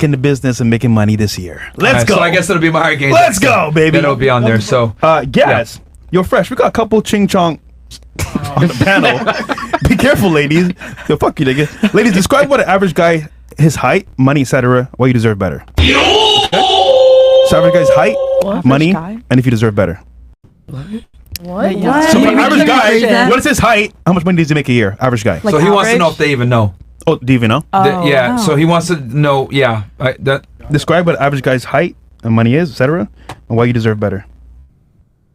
in the business and making money this year. Let's go. So I guess it'll be my game. Let's go, baby. Then it'll be on there. So yes. Yeah. Yo, Fresh, we got a couple ching chong on the panel. Be careful, ladies. Yo, fuck you, nigga. Ladies, describe what an average guy, his height, money, etc. Why you deserve better. Okay? So average guy's height, money, and if you deserve better. What? So for average guy, what is his height? How much money does he make a year? Average guy. Like so he wants to know if they even know. Oh, do you even know? Yeah. So he wants to know. Yeah. Describe what average guy's height and money is, etc. And why you deserve better.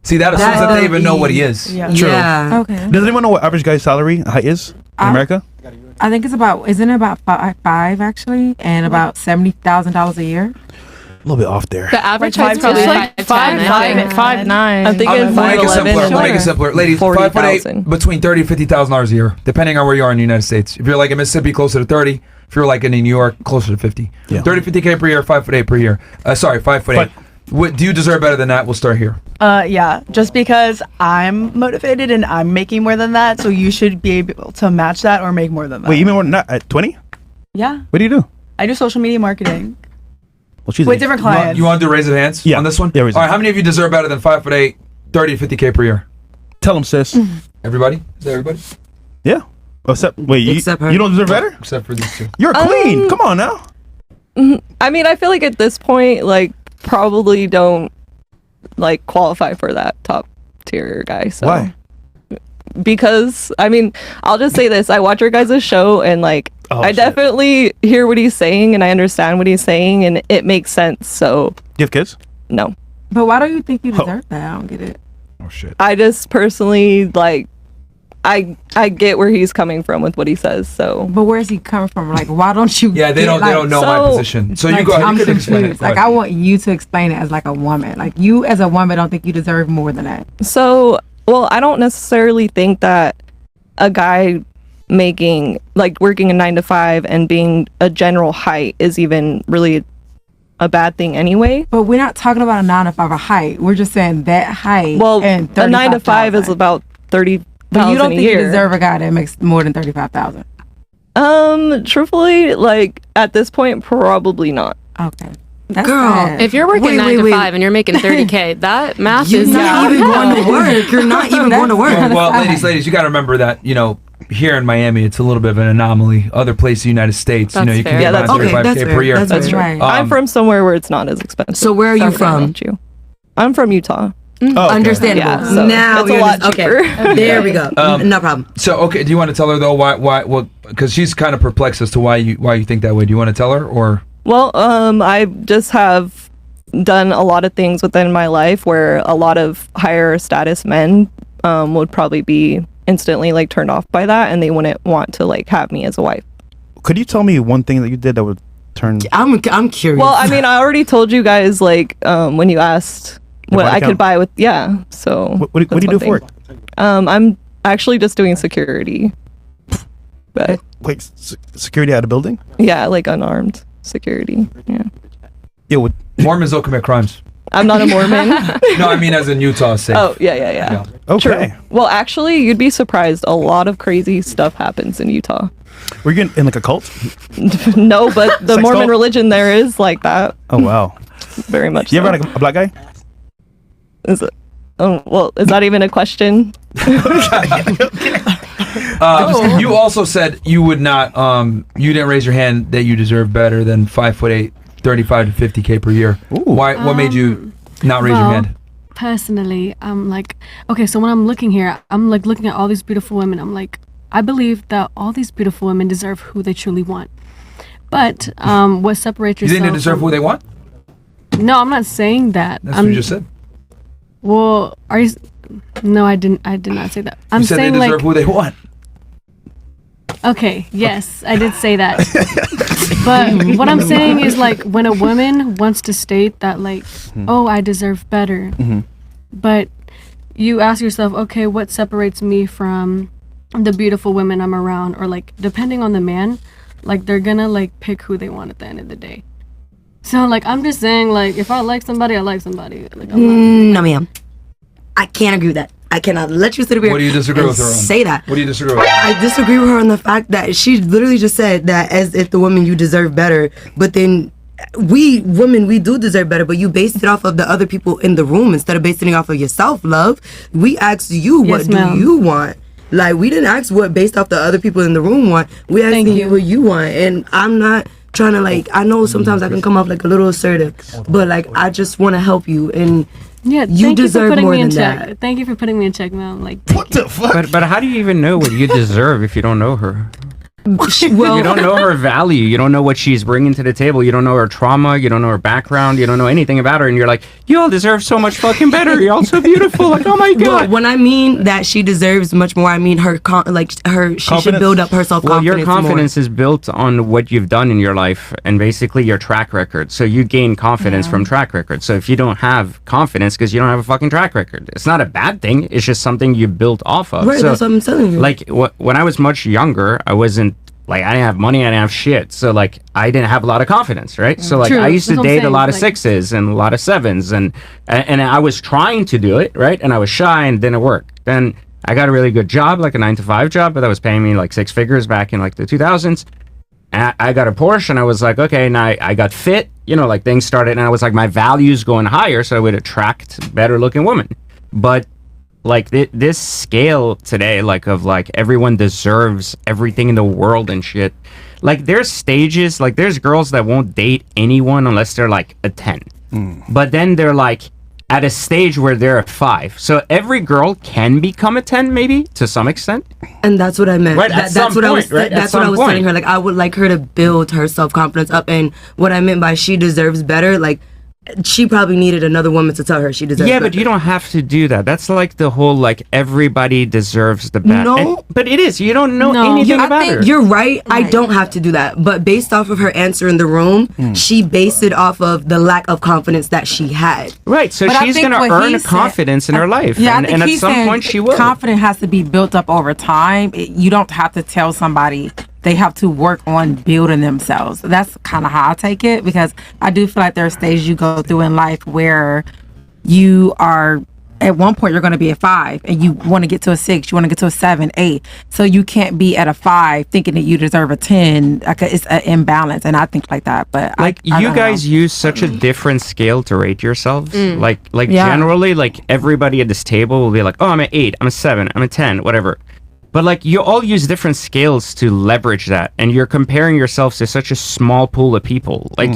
See, that assumes that they even know what he is. Yeah. True. Yeah. Okay. Does anyone know what average guy's salary height is in America? I think it's about, isn't it about five actually? And about $70,000 a year? A little bit off there. The average height's probably 5'9". I'm thinking We'll make it simpler. 5'11". We'll make it simpler. Ladies, 5'8", between $30,000 and $50,000 a year, depending on where you are in the United States. If you're like in Mississippi, closer to 30. If you're like in New York, closer to 50. Yeah. 50K per year, 5'8" per year. Sorry, 5'8". Do you deserve better than that? We'll start here. Yeah, just because I'm motivated and I'm making more than that, so you should be able to match that or make more than that. Wait, you mean more than that at 20? Yeah. What do you do? I do social media marketing. Well, she's with different clients. You want to do raise of hands on this one? Yeah, all right, how many of you deserve better than 5'8", 30 to 50K per year? Tell them, sis. Everybody? Is that everybody? Yeah. Except her. You don't deserve better? Except for these two. You're a queen. Come on now. I mean, I feel like at this point, like, probably don't like qualify for that top tier guy. So. Why? Because I mean, I'll just say this: I watch your guys' show, and like, I definitely hear what he's saying, and I understand what he's saying, and it makes sense. So, do you have kids? No. But why do you think you deserve that? I don't get it. Oh shit. I just personally like. I get where he's coming from with what he says. So, but where's he coming from? Like, why don't you? Yeah, they don't know my position. So like, you go. I'm you could explain it. Like, I want you to explain it as like a woman. Like, you as a woman don't think you deserve more than that. So, well, I don't necessarily think that a guy making like working a 9 to 5 and being a general height is even really a bad thing anyway. But we're not talking about a 9 to 5 or height. We're just saying that height. Well, and a 9 to 5 is about 30. But you don't think you deserve a guy that makes more than 35,000? Truthfully, like at this point, probably not. Okay. That's Girl, sad. if you're working 9 to 5 and you're making 30K, that math is not even going to work. You're not even going to work. Well, ladies, you got to remember that here in Miami, it's a little bit of an anomaly. Other places in the United States, That's you can fair. get about 35K per year. That's true. I'm from somewhere where it's not as expensive. So where are you from? I'm from Utah. Oh, okay. Understandable. Yeah, so now it's a lot cheaper. Okay, there we go. No problem. So, okay, do you want to tell her though why? Well, because she's kind of perplexed as to why you think that way. Do you want to tell her or? Well, I just have done a lot of things within my life where a lot of higher status men would probably be instantly like turned off by that, and they wouldn't want to like have me as a wife. Could you tell me one thing that you did that would turn? I'm curious. Well, I mean, I already told you guys like when you asked. What I could buy with, so. What do you do for it? I'm actually just doing security. But Wait, security at a building? Yeah, like unarmed security. Yeah. Yeah, Mormons don't commit crimes. I'm not a Mormon. No, I mean as in Utah, safe. Oh, yeah. Okay. True. Well, actually, you'd be surprised. A lot of crazy stuff happens in Utah. Were you in like a cult? No, but the Sex Mormon cult? religion there is like that. Oh, wow. Very much You so. ever had a black guy? Is it? Oh, well, is that even a question? You also said you would not, you didn't raise your hand that you deserve better than 5'8", 35 to 50K per year. Ooh. Why? What made you not raise your hand? Personally, I'm like, okay, so when I'm looking here, I'm like looking at all these beautiful women. I'm like, I believe that all these beautiful women deserve who they truly want. But what separates yourself? You think they deserve who they want? No, I'm not saying that. That's what you just said. Well, are you? No, I did not say that. I'm you said saying they deserve like who they want. Okay, yes, I did say that. But what I'm saying is like when a woman wants to state that like, oh, I deserve better. But you ask yourself, okay, what separates me from the beautiful women I'm around? Or like depending on the man, like they're gonna like pick who they want at the end of the day. So like I'm just saying like if I like somebody, I like somebody. Like, no ma'am, I can't agree with that. I cannot let you sit here. What do you disagree with her on? Say that. What do you disagree with? I disagree with her on the fact that she literally just said that as if the woman you deserve better, but then we women, we do deserve better, but you based it off of the other people in the room instead of basing it off of yourself, love. We asked you, what do you want? Like, we didn't ask what based off the other people in the room want. We asked you what you want. And I'm not trying to, like, I know sometimes I can come off like a little assertive, but like, I just want to help you, and you deserve more than that. Thank you for putting me in check, Mel. Like, what the fuck? But how do you even know what you deserve if you don't know her? Well, you don't know her value. You don't know what she's bringing to the table. You don't know her trauma. You don't know her background. You don't know anything about her. And you're like, you all deserve so much fucking better. You're all so beautiful. Like, oh my God. But when I mean that she deserves much more, I mean she should build up her self-confidence. Well, your confidence is built on what you've done in your life and basically your track record. So you gain confidence from track record. So if you don't have confidence because you don't have a fucking track record, it's not a bad thing. It's just something you built off of. Right, so, that's what I'm telling you. Like, when I was much younger, I wasn't, like, I didn't have money, I didn't have shit. So, like, I didn't have a lot of confidence, right? So, like, I used to date a lot of 6s and a lot of 7s. And I was trying to do it, right? And I was shy and didn't work. Then I got a really good job, like a 9-to-5 job, but that was paying me like 6 figures back in like the 2000s. And I got a Porsche and I was like, okay, now I got fit, you know, like things started. And I was like, my value's going higher, so I would attract better looking women. But like this scale today, like of like everyone deserves everything in the world and shit. Like there's stages, like there's girls that won't date anyone unless they're like a 10. But then they're like at a stage where they're a 5. So every girl can become a 10 maybe to some extent. And that's what I meant. Right, That's what I was telling her. Like, I would like her to build her self-confidence up. And what I meant by she deserves better, like, she probably needed another woman to tell her she deserves better. But you don't have to do that. That's like the whole, like, every deserves the best. No. But it is. You don't know anything about her. You're right. I don't have to do that. But based off of her answer in the room, she based it off of the lack of confidence that she had. Right. So But I she's think going to what earn he a confidence in her life. Yeah, and at some point she will. Confidence has to be built up over time. You don't have to tell somebody. They have to work on building themselves. That's kind of how I take it, because I do feel like there are stages you go through in life where you are, at one point you're going to be a 5 and you want to get to a 6, you want to get to a 7, 8. So you can't be at a 5 thinking that you deserve a 10. Like, it's an imbalance, and I think like that. But like, I you don't guys know. use such a different scale to rate yourselves. Generally, like everybody at this table will be like, oh, I'm an 8, I'm a 7, I'm a 10, whatever. But like, you all use different scales to leverage that, and you're comparing yourselves to such a small pool of people. Like,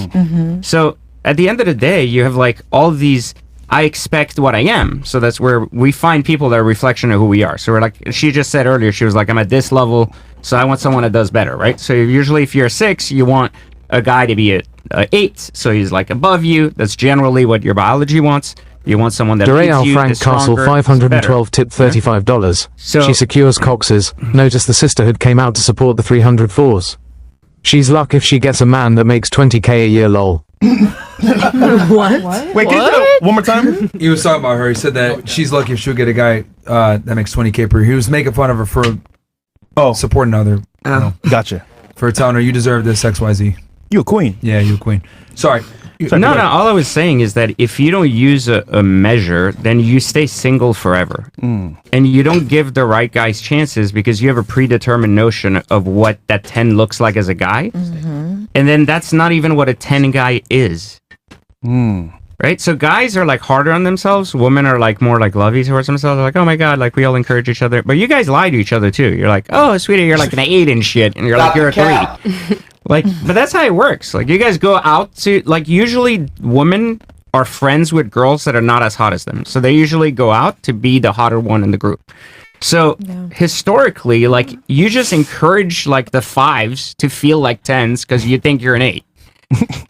so at the end of the day, you have like all these, I expect what I am. So that's where we find people that are a reflection of who we are. So we're like, she just said earlier, she was like, I'm at this level, so I want someone that does better, right? So usually if you're a 6, you want a guy to be a 8. So he's like above you. That's generally what your biology wants. You want someone that Durayal you, Frank is stronger, Castle 512 tip $35. So- She secures Cox's. Notice the sisterhood came out to support the 304s. She's luck if she gets a man that makes 20k a year, lol. What? Wait, can you say that one more time? He was talking about her. He said that she's lucky if she'll get a guy that makes 20K per year. He was making fun of her for supporting other. Gotcha. For telling her you deserve this XYZ. You a queen. Yeah, you a queen. Sorry. No, all I was saying is that if you don't use a measure, then you stay single forever. And you don't give the right guys chances because you have a predetermined notion of what that 10 looks like as a guy. And then that's not even what a 10 guy is. Right? So guys are like harder on themselves. Women are like more like lovey towards themselves. They're like, oh my God, like we all encourage each other. But you guys lie to each other too. You're like, oh, sweetie, you're like an 8 and shit. And you're like, you're a 3. Like, but that's how it works. Like, you guys go out to, like, usually women are friends with girls that are not as hot as them. So they usually go out to be the hotter one in the group. So historically, like, you just encourage, like, the 5s to feel like 10s because you think you're an 8.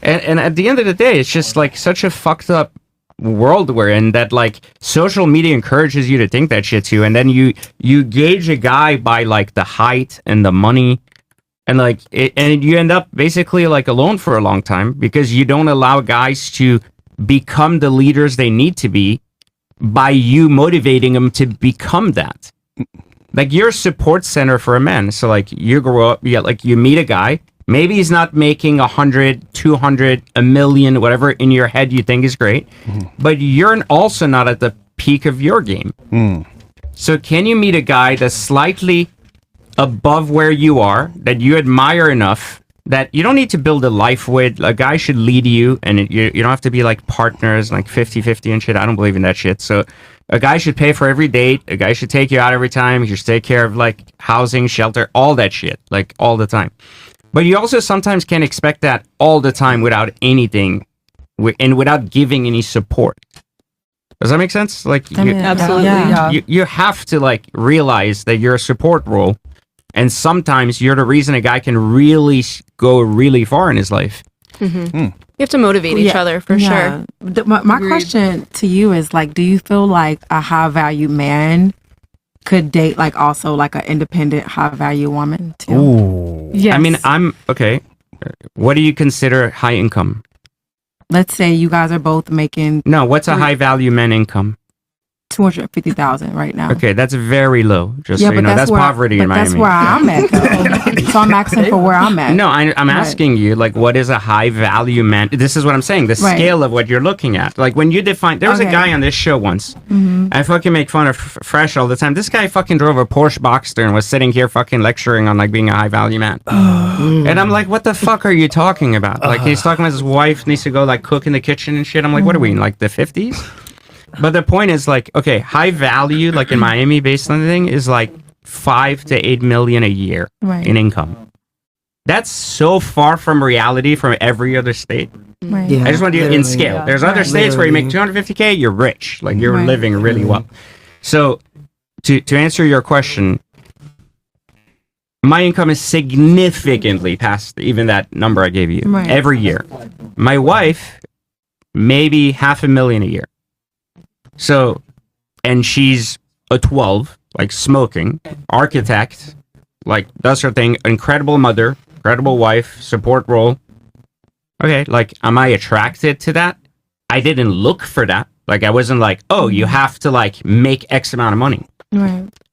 and at the end of the day, it's just, like, such a fucked up world we're in that, like, social media encourages you to think that shit too. And then you gauge a guy by, like, the height and the money. And like, and you end up basically like alone for a long time because you don't allow guys to become the leaders they need to be by you motivating them to become that. Like, you're a support center for a man. So like, you grow up, you meet a guy. Maybe he's not making 100, 200, a million, whatever in your head you think is great, but you're also not at the peak of your game. So can you meet a guy that's slightly above where you are, that you admire enough that you don't need to build a life with. A guy should lead you, and you don't have to be like partners, like 50-50 and shit. I don't believe in that shit. So a guy should pay for every date. A guy should take you out every time. He should take care of like housing, shelter, all that shit, like all the time. But you also sometimes can't expect that all the time without anything and without giving any support. Does that make sense? Like, absolutely. you have to like realize that you're a support role, and sometimes you're the reason a guy can really go really far in his life. You have to motivate each other for sure. My question to you is like, do you feel like a high value man could date like also like an independent high value woman too? Ooh. Yes. I mean, I'm okay. What do you consider high income? Let's say you guys are both making No, what's a high value man income? 250,000 right now. Okay, that's very low. Just so you know, that's poverty in Miami. That's where I'm at, though. So I'm asking for where I'm at. No, I'm asking you, like, what is a high value man? This is what I'm saying. The scale of what you're looking at. Like, when you define, there was a guy on this show once. I fucking make fun of Fresh all the time. This guy fucking drove a Porsche Boxster and was sitting here fucking lecturing on like being a high value man. And I'm like, what the fuck are you talking about? Like, he's talking about his wife needs to go like cook in the kitchen and shit. I'm like, what are we in like the 50s? But the point is like, okay, high value, like in Miami based on the thing, is like 5 to 8 million a year in income. That's so far from reality from every other state. Yeah, I just want to do it in scale. There's other states where you make 250K, you're rich. Like you're living really well. So to answer your question, my income is significantly past even that number I gave you every year. My wife, maybe $500,000 a year. So, and she's a 12, like smoking, architect, like does her thing, incredible mother, incredible wife, support role. Okay, like, am I attracted to that? I didn't look for that. Like, I wasn't like, oh, you have to like make X amount of money.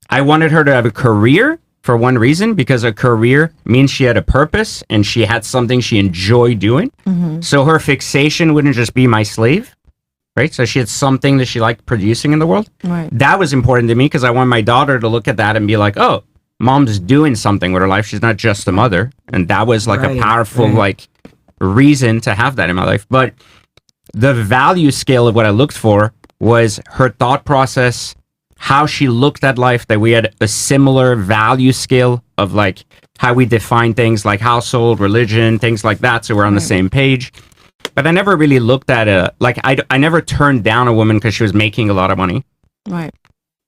I wanted her to have a career for one reason, because a career means she had a purpose and she had something she enjoyed doing. So her fixation wouldn't just be my slave. Right, so she had something that she liked producing in the world. That was important to me because I want my daughter to look at that and be like, "Oh, mom's doing something with her life. She's not just a mother." And that was like a powerful like reason to have that in my life. But the value scale of what I looked for was her thought process, how she looked at life. That we had a similar value scale of like how we define things like household, religion, things like that. So we're on the same page. But I never really looked at I never turned down a woman because she was making a lot of money.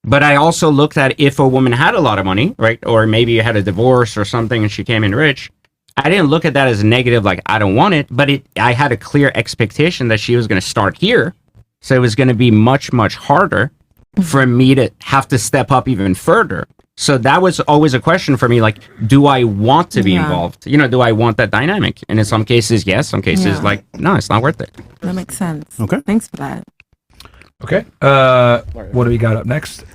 But I also looked at if a woman had a lot of money, right? Or maybe you had a divorce or something and she came in rich. I didn't look at that as a negative, like I don't want it. But I had a clear expectation that she was going to start here. So it was going to be much, much harder for me to have to step up even further. So that was always a question for me, like, do I want to be involved? You know, do I want that dynamic? And in some cases, yes. Some cases, like, no, it's not worth it. That makes sense. Okay. Thanks for that. Okay. What do we got up next?